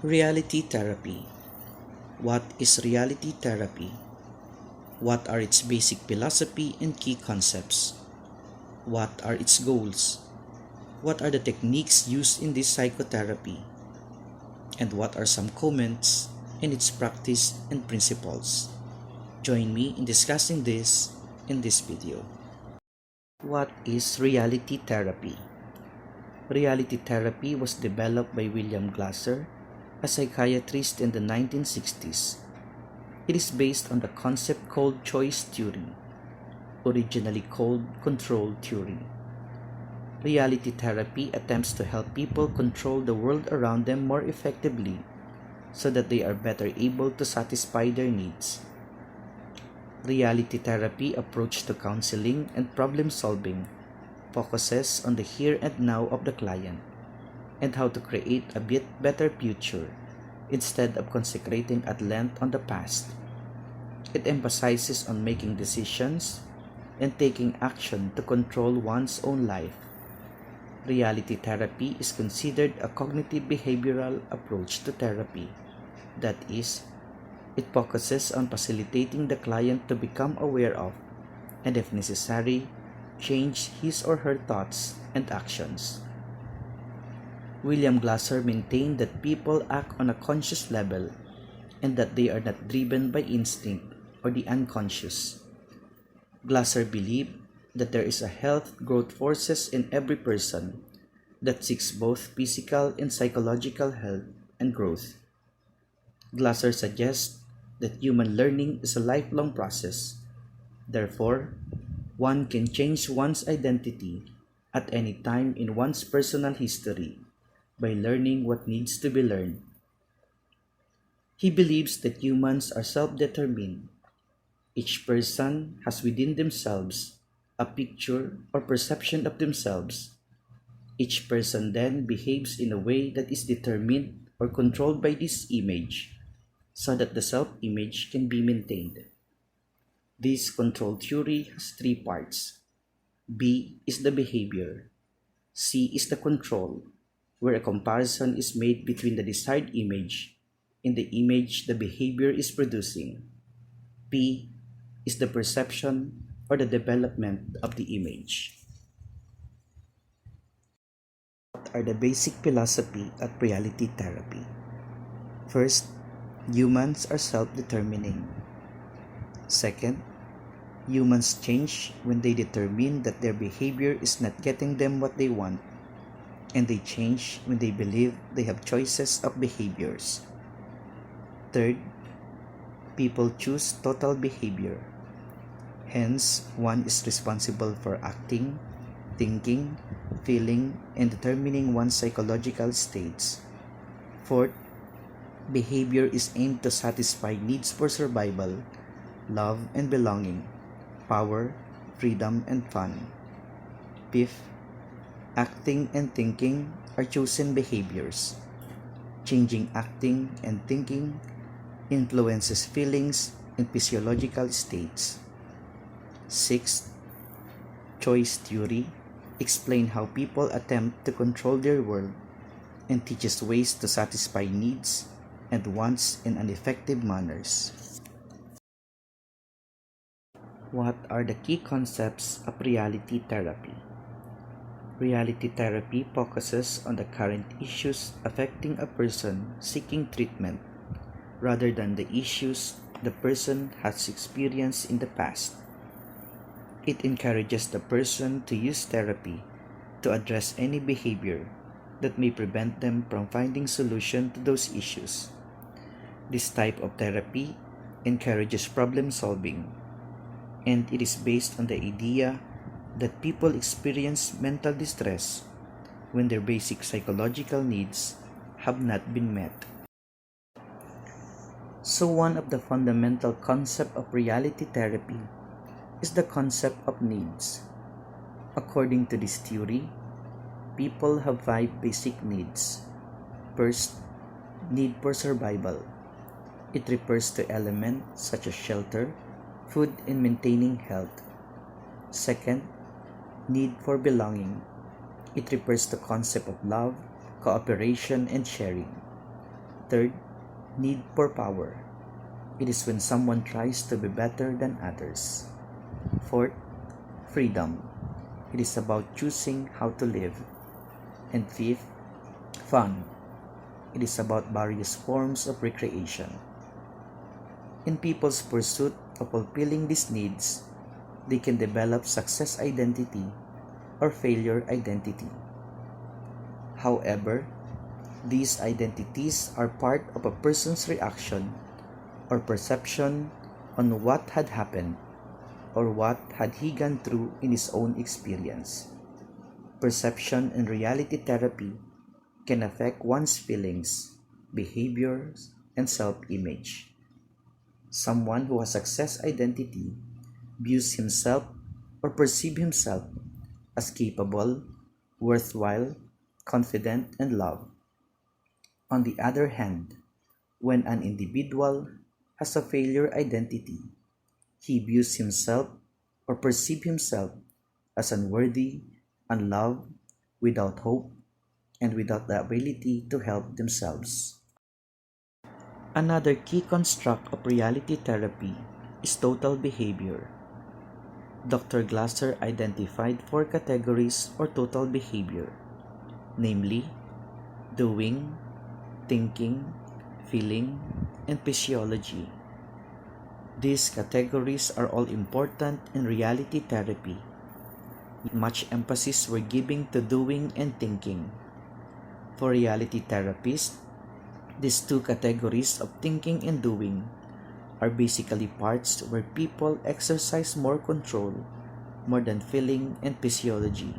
Reality therapy. What is reality therapy? What are its basic philosophy and key concepts? What are its goals? What are the techniques used in this psychotherapy? And what are some comments in its practice and principles? Join me in discussing this in this video. What is reality therapy? Reality therapy was developed by William Glasser, a psychiatrist in the 1960s. It is based on the concept called choice theory, originally called control theory. Reality therapy attempts to help people control the world around them more effectively so that they are better able to satisfy their needs. Reality therapy approach to counseling and problem solving focuses on the here and now of the client and how to create a bit better future instead of concentrating at length on the past. It emphasizes on making decisions and taking action to control one's own life. Reality therapy is considered a cognitive behavioral approach to therapy. That is, it focuses on facilitating the client to become aware of, and if necessary, change his or her thoughts and actions. William Glasser maintained that people act on a conscious level and that they are not driven by instinct or the unconscious. Glasser believed that there is a health growth forces in every person that seeks both physical and psychological health and growth. Glasser suggests that human learning is a lifelong process. Therefore, one can change one's identity at any time in one's personal history by learning what needs to be learned. He believes that humans are self-determined. Each person has within themselves a picture or perception of themselves. Each person then behaves in a way that is determined or controlled by this image so that the self-image can be maintained. This control theory has three parts. B is the behavior. C is the control, where a comparison is made between the desired image and the image the behavior is producing. P is the perception or the development of the image. What are the basic philosophy of reality therapy? First, humans are self-determining. Second, humans change when they determine that their behavior is not getting them what they want, and they change when they believe they have choices of behaviors. Third, people choose total behavior. Hence, one is responsible for acting, thinking, feeling, and determining one's psychological states. Fourth, behavior is aimed to satisfy needs for survival, love and belonging, power, freedom, and fun. Fifth, acting and thinking are chosen behaviors. Changing acting and thinking influences feelings and physiological states. Sixth, choice theory explains how people attempt to control their world and teaches ways to satisfy needs and wants in an effective manners. What are the key concepts of reality therapy? Reality therapy focuses on the current issues affecting a person seeking treatment rather than the issues the person has experienced in the past. It encourages the person to use therapy to address any behavior that may prevent them from finding solution to those issues. This type of therapy encourages problem solving, and it is based on the idea that people experience mental distress when their basic psychological needs have not been met. So one of the fundamental concepts of reality therapy is the concept of needs. According to this theory, people have 5 basic needs. First, need for survival. It refers to elements such as shelter, food, and maintaining health. Second, need for belonging. It refers to concept of love, cooperation, and sharing. Third, need for power. It is when someone tries to be better than others. Fourth, freedom. It is about choosing how to live. And fifth, fun. It is about various forms of recreation. In people's pursuit of fulfilling these needs, they can develop success identity or failure identity. However, these identities are part of a person's reaction or perception on what had happened or what had he gone through in his own experience. Perception and reality therapy can affect one's feelings, behaviors, and self-image. Someone who has success identity views himself or perceives himself as capable, worthwhile, confident, and loved. On the other hand, when an individual has a failure identity, he views himself or perceives himself as unworthy, unloved, without hope, and without the ability to help themselves. Another key construct of reality therapy is total behavior. Dr. Glasser identified four categories or total behavior, namely doing, thinking, feeling, and physiology. These categories are all important in reality therapy. Much emphasis we're giving to doing and thinking. For reality therapists, these two categories of thinking and doing are basically parts where people exercise more control more than feeling and physiology.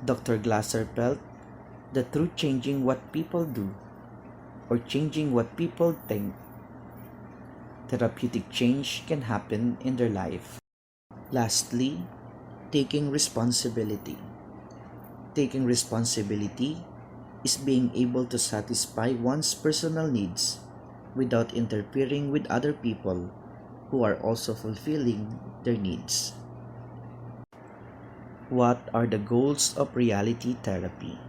Dr. Glasser felt that through changing what people do or changing what people think, therapeutic change can happen in their life. Lastly, taking responsibility. Taking responsibility is being able to satisfy one's personal needs without interfering with other people who are also fulfilling their needs. What are the goals of reality therapy?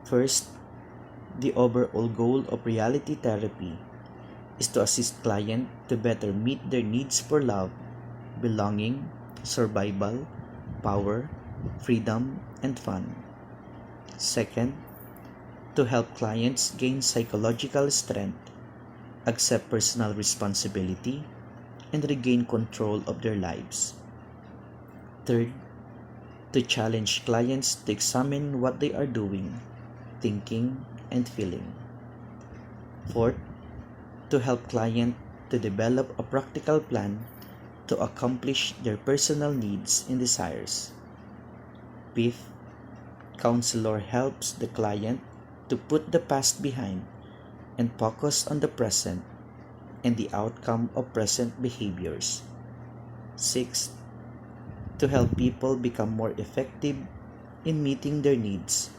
First, the overall goal of reality therapy is to assist clients to better meet their needs for love, belonging, survival, power, freedom, and fun. Second, to help clients gain psychological strength, accept personal responsibility, and regain control of their lives. Third, to challenge clients to examine what they are doing, thinking, and feeling. Fourth, to help clients to develop a practical plan to accomplish their personal needs and desires. Fifth, counselor helps the client to put the past behind and focus on the present and the outcome of present behaviors. Sixth, to help people become more effective in meeting their needs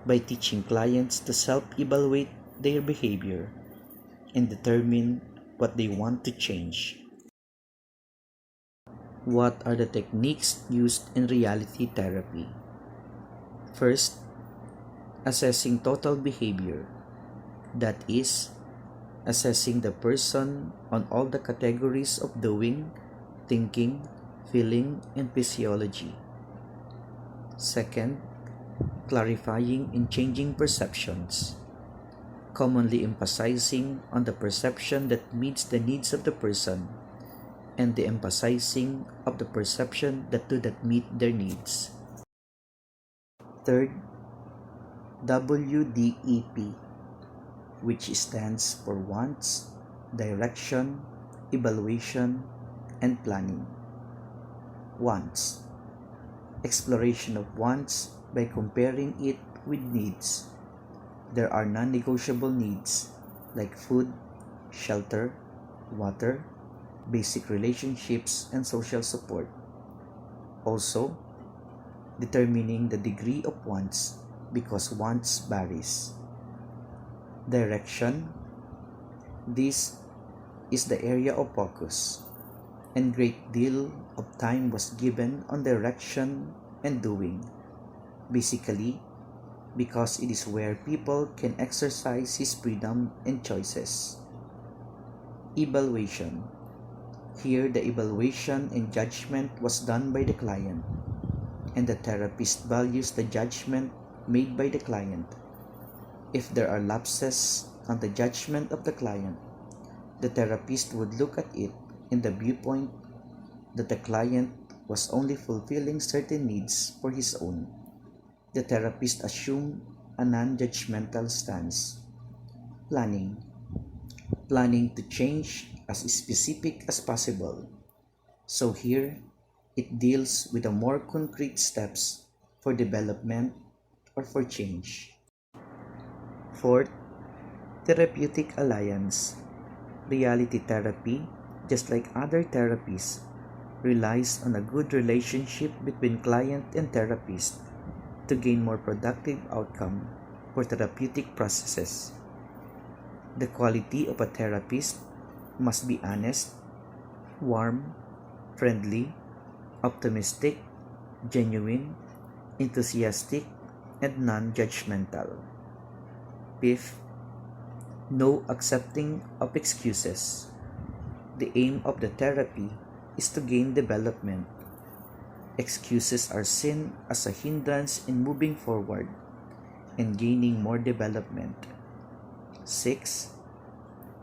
by teaching clients to self-evaluate their behavior and determine what they want to change. What are the techniques used in reality therapy? First, assessing total behavior. That is, assessing the person on all the categories of doing, thinking, feeling, and physiology. Second, clarifying and changing perceptions, commonly emphasizing on the perception that meets the needs of the person and the emphasizing of the perception that do not meet their needs. Third, WDEP, which stands for wants, direction, evaluation, and planning. Wants. Exploration of wants by comparing it with needs. There are non-negotiable needs like food, shelter, water, basic relationships, and social support. Also, determining the degree of wants because wants varies. Direction. This is the area of focus, and great deal of time was given on direction and doing. Basically, because it is where people can exercise his freedom and choices. Evaluation. Here, the evaluation and judgment was done by the client, and the therapist values the judgment made by the client. If there are lapses on the judgment of the client, the therapist would look at it in the viewpoint that the client was only fulfilling certain needs for his own. The therapist assumed a non-judgmental stance. Planning. Planning to change as specific as possible. So here, it deals with the more concrete steps for development or for change. Fourth, therapeutic alliance. Reality therapy, just like other therapies, relies on a good relationship between client and therapist to gain more productive outcome for therapeutic processes. The quality of a therapist must be honest, warm, friendly, optimistic, genuine, enthusiastic, and non-judgmental. Fifth, no accepting of excuses. The aim of the therapy is to gain development. Excuses are seen as a hindrance in moving forward and gaining more development. 6.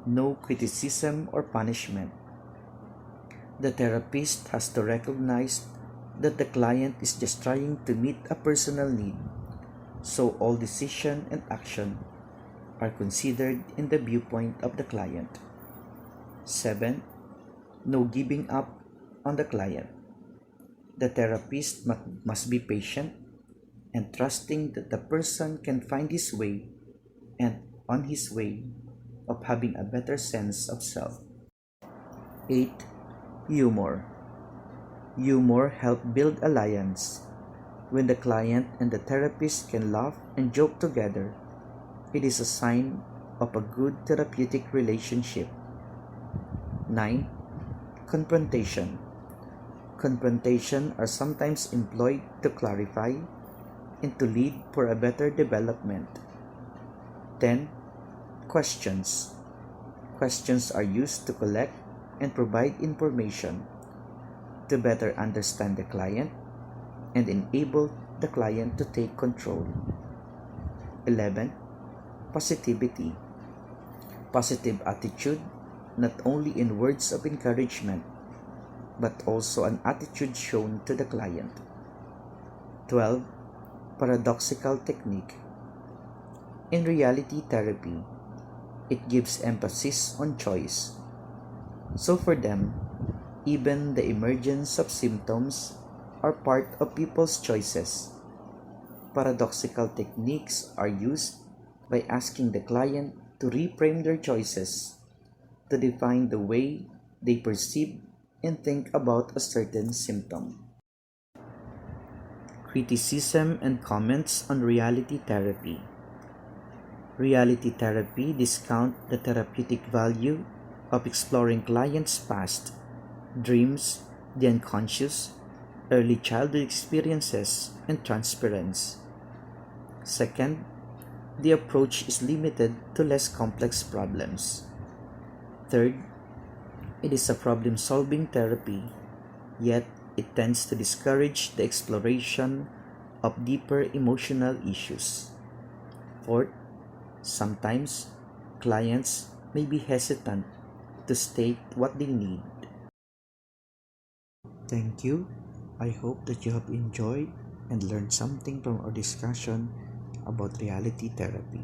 No criticism or punishment. The therapist has to recognize that the client is just trying to meet a personal need, so all decision and action are considered in the viewpoint of the client. 7. No giving up on the client. The therapist must be patient and trusting that the person can find his way and on his way of having a better sense of self. 8. Humor. Humor helps build alliance. When the client and the therapist can laugh and joke together, it is a sign of a good therapeutic relationship. 9. Confrontation. Confrontation are sometimes employed to clarify and to lead for a better development. 10. Questions. Questions are used to collect and provide information to better understand the client and enable the client to take control. 11. Positivity. Positive attitude, not only in words of encouragement, but also an attitude shown to the client. 12. Paradoxical technique. In reality therapy, it gives emphasis on choice. So for them, even the emergence of symptoms are part of people's choices. Paradoxical techniques are used by asking the client to reframe their choices, to define the way they perceive and think about a certain symptom. Criticism and comments on reality therapy. Reality therapy discounts the therapeutic value of exploring clients' past, dreams, the unconscious, early childhood experiences, and transference. Second, the approach is limited to less complex problems. Third, it is a problem-solving therapy, yet it tends to discourage the exploration of deeper emotional issues. Fourth, sometimes clients may be hesitant to state what they need. Thank you. I hope that you have enjoyed and learned something from our discussion about reality therapy.